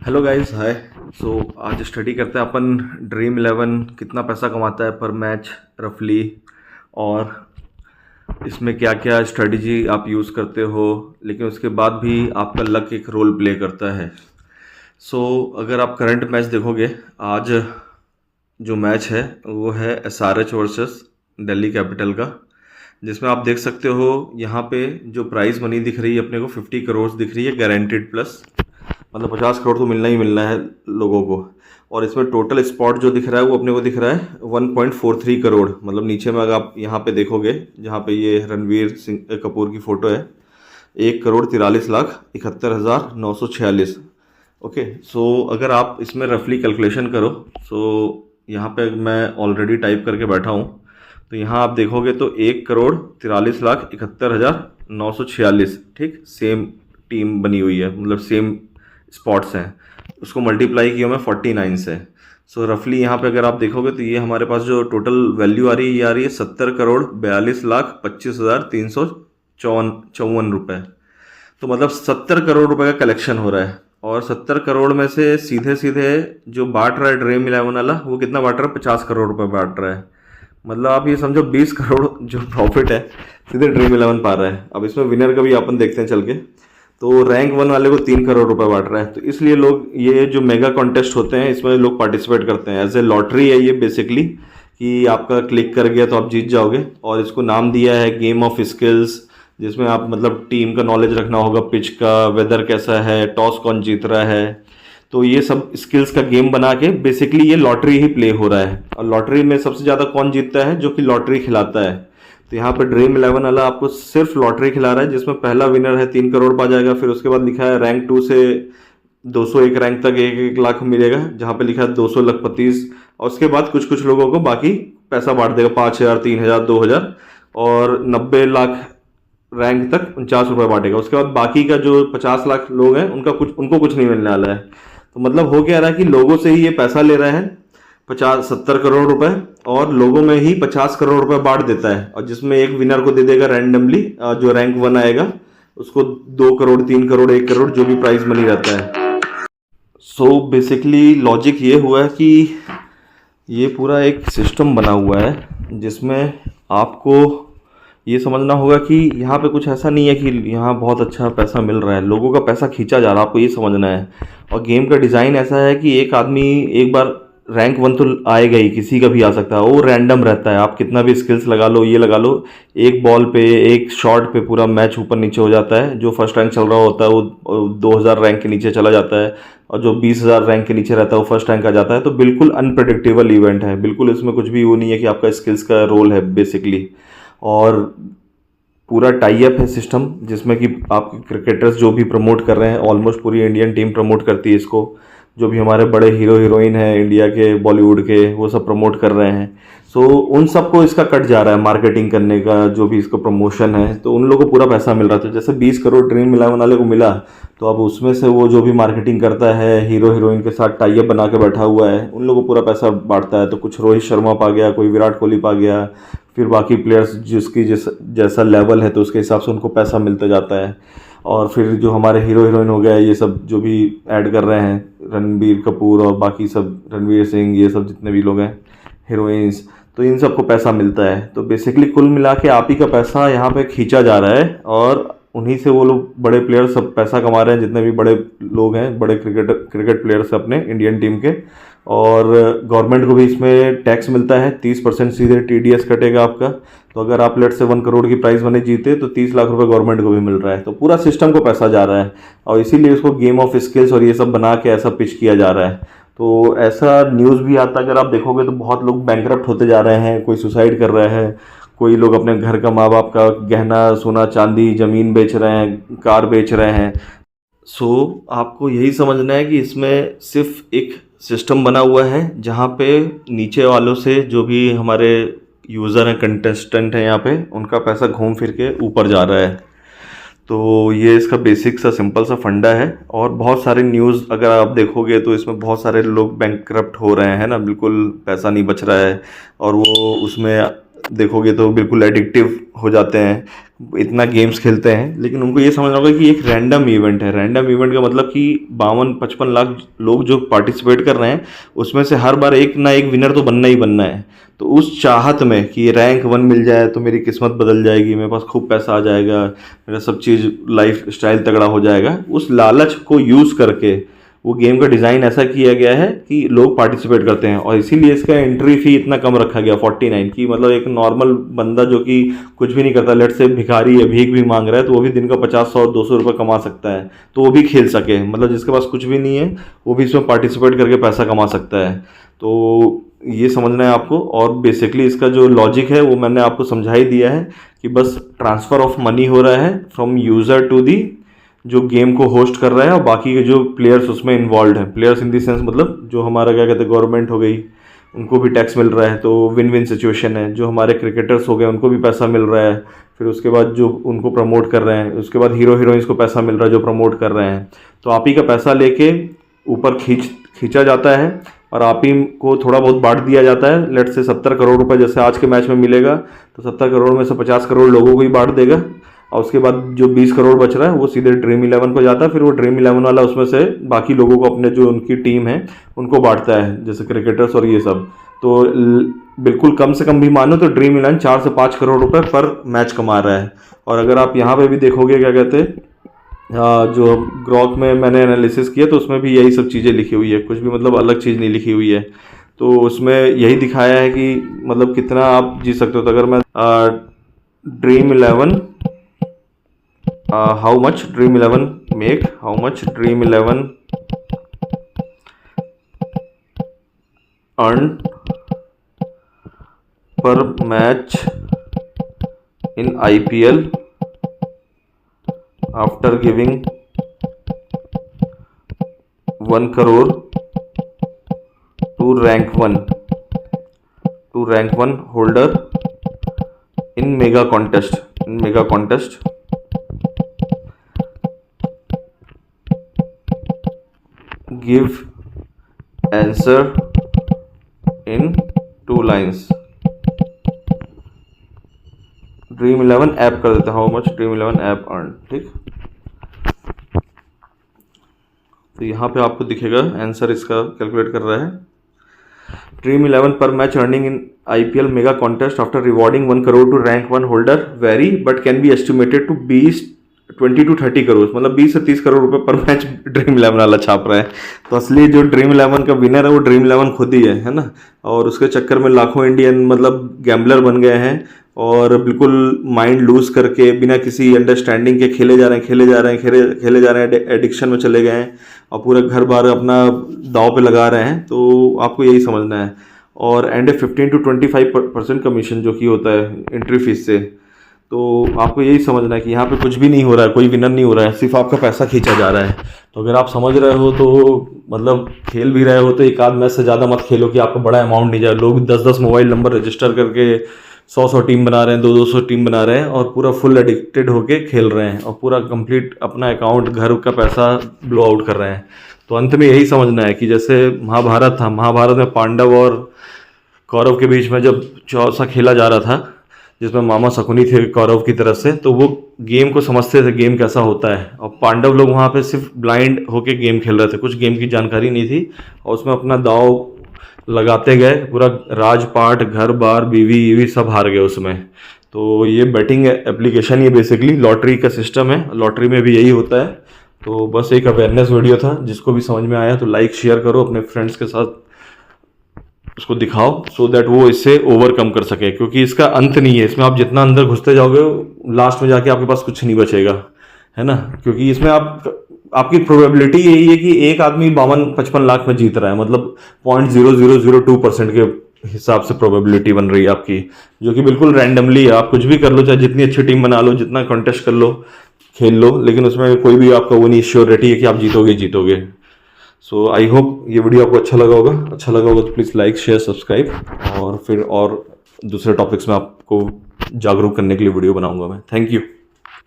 Hello guys, हाय। सो आज study करते हैं अपन ड्रीम 11 कितना पैसा कमाता है पर मैच रफली, और इसमें क्या क्या स्ट्रेटजी आप यूज़ करते हो, लेकिन उसके बाद भी आपका लक एक रोल प्ले करता है। सो अगर आप करंट मैच देखोगे, आज जो मैच है वो है एसआरएच वर्सेस दिल्ली कैपिटल का, जिसमें आप देख सकते हो यहाँ पे जो प्राइस मनी दिख रही है अपने को 50 करोड़ दिख रही है गारंटेड प्लस, मतलब 50 करोड़ तो मिलना ही मिलना है लोगों को। और इसमें टोटल स्पॉट जो दिख रहा है वो अपने को दिख रहा है 1.43 करोड़, मतलब नीचे में अगर आप यहाँ पे देखोगे जहाँ पे ये रणवीर सिंह कपूर की फ़ोटो है, 1,43,71,946। ओके, सो अगर आप इसमें रफली कैलकुलेशन करो, सो यहाँ पे मैं ऑलरेडी टाइप करके बैठा हूँ, तो यहाँ आप देखोगे तो 1,43,71,946, ठीक सेम टीम बनी हुई है, मतलब सेम स्पॉट्स हैं। उसको मल्टीप्लाई किया मैं 49 से। सो रफली यहाँ पे अगर आप देखोगे तो ये हमारे पास जो टोटल वैल्यू आ रही है ये आ रही है 70,42,25,354 रुपये। तो मतलब 70 करोड़ रुपए का कलेक्शन हो रहा है, और 70 करोड़ में से सीधे सीधे जो बांट रहा है ड्रीम 11 वाला वो कितना बांट रहा है, 50 करोड़ रुपए बांट रहा है। मतलब आप ये समझो 20 करोड़ जो प्रॉफिट है सीधे ड्रीम 11 पा रहा है। अब इसमें विनर का भी अपन देखते हैं चल के, तो रैंक 1 वाले को 3 करोड़ रुपए बांट रहा है। तो इसलिए लोग ये जो मेगा कॉन्टेस्ट होते हैं इसमें लोग पार्टिसिपेट करते हैं। एज ए लॉटरी है ये बेसिकली, कि आपका क्लिक कर गया तो आप जीत जाओगे। और इसको नाम दिया है गेम ऑफ स्किल्स, जिसमें आप मतलब टीम का नॉलेज रखना होगा, पिच का, वेदर कैसा है, टॉस कौन जीत रहा है, तो ये सब स्किल्स का गेम बना के बेसिकली ये लॉटरी ही प्ले हो रहा है। और लॉटरी में सबसे ज़्यादा कौन जीतता है, जो कि लॉटरी खिलाता है। तो यहाँ पे ड्रीम 11 वाला आपको सिर्फ लॉटरी खिला रहा है, जिसमें पहला विनर है 3 करोड़ पा जाएगा। फिर उसके बाद लिखा है रैंक 2 से 201 रैंक तक 1-1 लाख मिलेगा, जहाँ पे लिखा है 200 लखपतीस। और उसके बाद कुछ कुछ लोगों को बाकी पैसा बांट देगा, 5,000, 3,000, 2,000, और 90 लाख रैंक तक 49 रुपये बांटेगा। उसके बाद बाकी का जो 50 लाख लोग हैं उनको कुछ नहीं मिलने वाला है। तो मतलब हो क्या रहा है कि लोगों से ही ये पैसा ले रहा है 70 करोड़ रुपए, और लोगों में ही 50 करोड़ रुपए बांट देता है, और जिसमें एक विनर को दे देगा रैंडमली, जो रैंक 1 आएगा उसको 2 करोड़, 3 करोड़, 1 करोड़ जो भी प्राइज मनी रहता है। सो बेसिकली लॉजिक ये हुआ है कि ये पूरा एक सिस्टम बना हुआ है, जिसमें आपको ये समझना होगा कि यहाँ पे कुछ ऐसा नहीं है कि यहाँ बहुत अच्छा पैसा मिल रहा है, लोगों का पैसा खींचा जा रहा है, आपको ये समझना है। और गेम का डिज़ाइन ऐसा है कि एक आदमी एक बार रैंक 1 तो आएगा ही, किसी का भी आ सकता है, वो रैंडम रहता है। आप कितना भी स्किल्स लगा लो, ये लगा लो, एक बॉल पे, एक शॉट पे पूरा मैच ऊपर नीचे हो जाता है। जो फर्स्ट रैंक चल रहा होता है वो 2,000 रैंक के नीचे चला जाता है, और जो 20,000 रैंक के नीचे रहता है वो फर्स्ट रैंक आ जाता है। तो बिल्कुल अनप्रडिक्टेबल इवेंट है, बिल्कुल इसमें कुछ भी वो नहीं है कि आपका स्किल्स का रोल है बेसिकली। और पूरा टाई अप है सिस्टम, जिसमें कि आपके क्रिकेटर्स जो भी प्रमोट कर रहे हैं, ऑलमोस्ट पूरी इंडियन टीम प्रमोट करती है इसको। जो भी हमारे बड़े हीरो हीरोइन हैं इंडिया के, बॉलीवुड के, वो सब प्रमोट कर रहे हैं। सो उन सबको इसका कट जा रहा है मार्केटिंग करने का, जो भी इसका प्रमोशन है, तो उन लोगों को पूरा पैसा मिल रहा था। जैसे 20 करोड़ ड्रीम 11 वाले को मिला, तो अब उसमें से वो जो भी मार्केटिंग करता है, हीरो हीरोइन के साथ टाई अप बना के बैठा हुआ है, उन लोगों को पूरा पैसा बांटता है। तो कुछ रोहित शर्मा पा गया, कोई विराट कोहली पा गया, फिर बाकी प्लेयर्स जिसकी जैसा लेवल है तो उसके हिसाब से उनको पैसा मिलता जाता है। और फिर जो हमारे हीरो हीरोइन हो गया, ये सब जो भी ऐड कर रहे हैं, रणबीर कपूर और बाकी सब, रणवीर सिंह, ये सब जितने भी लोग हैं हीरोइंस, तो इन सबको पैसा मिलता है। तो बेसिकली कुल मिला के आप ही का पैसा यहाँ पे खींचा जा रहा है, और उन्हीं से वो लोग बड़े प्लेयर सब पैसा कमा रहे हैं, जितने भी बड़े लोग हैं, बड़े क्रिकेट प्लेयर्स अपने इंडियन टीम के। और गवर्नमेंट को भी इसमें टैक्स मिलता है, 30% सीधे टीडीएस कटेगा आपका। तो अगर आप लेट से 1 करोड़ की प्राइस मनी जीते तो 30 लाख रुपए गवर्नमेंट को भी मिल रहा है। तो पूरा सिस्टम को पैसा जा रहा है, और इसीलिए इसको गेम ऑफ स्किल्स और ये सब बना के ऐसा पिच किया जा रहा है। तो ऐसा न्यूज़ भी आता है, अगर आप देखोगे तो बहुत लोग बैंकरप्ट होते जा रहे हैं, कोई सुसाइड कर रहे हैं, कोई लोग अपने घर का, माँ बाप का गहना, सोना चांदी, ज़मीन बेच रहे हैं, कार बेच रहे हैं। सो आपको यही समझना है कि इसमें सिर्फ एक सिस्टम बना हुआ है, जहाँ पे नीचे वालों से जो भी हमारे यूज़र हैं, कंटेस्टेंट हैं यहाँ पे, उनका पैसा घूम फिर के ऊपर जा रहा है। तो ये इसका बेसिक सा सिंपल सा फंडा है। और बहुत सारे न्यूज़ अगर आप देखोगे तो इसमें बहुत सारे लोग बैंकरप्ट हो रहे हैं ना, बिल्कुल पैसा नहीं बच रहा है, और वो उसमें देखोगे तो बिल्कुल एडिक्टिव हो जाते हैं। इतना गेम्स खेलते हैं, लेकिन उनको ये समझना होगा कि एक रैंडम इवेंट है। रैंडम इवेंट का मतलब कि 52-55 लाख लोग जो पार्टिसिपेट कर रहे हैं, उसमें से हर बार एक ना एक विनर तो बनना ही बनना है। तो उस चाहत में कि रैंक 1 मिल जाए तो मेरी किस्मत बदल जाएगी, मेरे पास खूब पैसा आ जाएगा, मेरा सब चीज़ लाइफ स्टाइल तगड़ा हो जाएगा, उस लालच को यूज़ करके वो गेम का डिज़ाइन ऐसा किया गया है कि लोग पार्टिसिपेट करते हैं। और इसीलिए इसका एंट्री फ़ी इतना कम रखा गया 49 की। मतलब एक नॉर्मल बंदा जो कि कुछ भी नहीं करता, लेट से भिखारी है, भीख भी मांग रहा है, तो वो भी दिन का 50-100-200 रुपये कमा सकता है, तो वो भी खेल सके। मतलब जिसके पास कुछ भी नहीं है वो भी इसमें पार्टिसिपेट करके पैसा कमा सकता है। तो ये समझना है आपको। और बेसिकली इसका जो लॉजिक है वो मैंने आपको समझा ही दिया है कि बस ट्रांसफ़र ऑफ मनी हो रहा है फ्रॉम यूज़र टू दी जो गेम को होस्ट कर रहा है, और बाकी के जो प्लेयर्स उसमें इन्वॉल्व हैं, प्लेयर्स इन दी सेंस मतलब जो हमारा क्या कहते हैं गवर्नमेंट हो गई, उनको भी टैक्स मिल रहा है, तो विन विन सिचुएशन है। जो हमारे क्रिकेटर्स हो गए उनको भी पैसा मिल रहा है, फिर उसके बाद जो उनको प्रमोट कर रहे हैं, उसके बाद हीरो हीरोइंस को पैसा मिल रहा है जो प्रमोट कर रहे हैं। तो आप ही का पैसा लेके ऊपर खींचा जाता है और आप ही को थोड़ा बहुत बांट दिया जाता है। लेट से 70 करोड़ रुपए जैसे आज के मैच में मिलेगा, तो 70 करोड़ में से 50 करोड़ लोगों को ही बांट देगा, और उसके बाद जो 20 करोड़ बच रहा है वो सीधे ड्रीम 11 को जाता है। फिर वो ड्रीम 11 वाला उसमें से बाकी लोगों को, अपने जो उनकी टीम है उनको बांटता है, जैसे क्रिकेटर्स और ये सब। तो बिल्कुल कम से कम भी मानो तो ड्रीम 11 4 से 5 करोड़ रुपए पर मैच कमा रहा है। और अगर आप यहाँ पे भी देखोगे क्या कहते हैं, जो ग्रॉक में मैंने एनालिसिस किया तो उसमें भी यही सब चीज़ें लिखी हुई है, कुछ भी मतलब अलग चीज़ नहीं लिखी हुई है। तो उसमें यही दिखाया है कि मतलब कितना आप जी सकते हो। तो अगर मैं dream 11 how much Dream 11 make, how much Dream 11 earn per match in IPL after giving 1 crore to rank 1 holder in mega contest give answer in 2 lines। Dream 11 app कर देते हैं, how much dream 11 app earn. ठीक, तो यहाँ पे आपको दिखेगा answer इसका कैलकुलेट कर रहा है। ड्रीम 11 पर match earning in IPL mega contest after rewarding 1 crore to rank 1 holder vary but can be estimated to 20 to 30 crore, मतलब 20 से 30 करोड़ रुपए पर मैच ड्रीम 11 वाला छाप रहा है। तो असली जो ड्रीम 11 का विनर है वो ड्रीम 11 खुद ही है ना। और उसके चक्कर में लाखों इंडियन मतलब गैम्बलर बन गए हैं, और बिल्कुल माइंड लूज करके बिना किसी अंडरस्टैंडिंग के खेले जा रहे हैं, एडिक्शन में चले गए हैं और पूरा घर बार अपना दांव पे लगा रहे हैं। तो आपको यही समझना है। और एंड 15 to 25% कमीशन जो कि होता है एंट्री फीस से। तो आपको यही समझना है कि यहाँ पे कुछ भी नहीं हो रहा है, कोई विनर नहीं हो रहा है, सिर्फ आपका पैसा खींचा जा रहा है। तो अगर आप समझ रहे हो तो मतलब खेल भी रहे हो तो एक आध मैच से ज़्यादा मत खेलो कि आपको बड़ा अमाउंट नहीं जाए। लोग 10-10 मोबाइल नंबर रजिस्टर करके 100-100 टीम बना रहे हैं, 200-200 टीम बना रहे हैं और पूरा फुल एडिक्टेड होके खेल रहे हैं और पूरा कंप्लीट अपना अकाउंट, घर का पैसा ब्लो आउट कर रहे हैं। तो अंत में यही समझना है कि जैसे महाभारत था, महाभारत में पांडव और कौरव के बीच में जब चौसा खेला जा रहा था, जिसमें मामा शकुनी थे कौरव की तरफ से, तो वो गेम को समझते थे गेम कैसा होता है, और पांडव लोग वहाँ पे सिर्फ ब्लाइंड होके गेम खेल रहे थे, कुछ गेम की जानकारी नहीं थी और उसमें अपना दाव लगाते गए, पूरा राजपाट, घर बार, बीवी सब हार गए उसमें। तो ये बैटिंग एप्लीकेशन, ये बेसिकली लॉटरी का सिस्टम है, लॉटरी में भी यही होता है। तो बस एक अवेयरनेस वीडियो था, जिसको भी समझ में आया तो लाइक शेयर करो, अपने फ्रेंड्स के साथ उसको दिखाओ सो दैट वो इससे ओवरकम कर सके, क्योंकि इसका अंत नहीं है। इसमें आप जितना अंदर घुसते जाओगे लास्ट में जाके आपके पास कुछ नहीं बचेगा, है ना। क्योंकि इसमें आपकी प्रोबेबिलिटी यही है कि एक आदमी 52-55 लाख में जीत रहा है, मतलब 0.0002% के हिसाब से प्रोबेबिलिटी बन रही है आपकी, जो कि बिल्कुल रैंडमली है। आप कुछ भी कर लो, चाहे जितनी अच्छी टीम बना लो, जितना कॉन्टेस्ट कर लो, खेल लो, लेकिन उसमें कोई भी आपका वो नहीं श्योरिटी है कि आप जीतोगे। सो आई होप ये वीडियो आपको अच्छा लगा होगा तो प्लीज़ लाइक शेयर सब्सक्राइब, और फिर और दूसरे टॉपिक्स में आपको जागरूक करने के लिए वीडियो बनाऊंगा मैं। Thank you.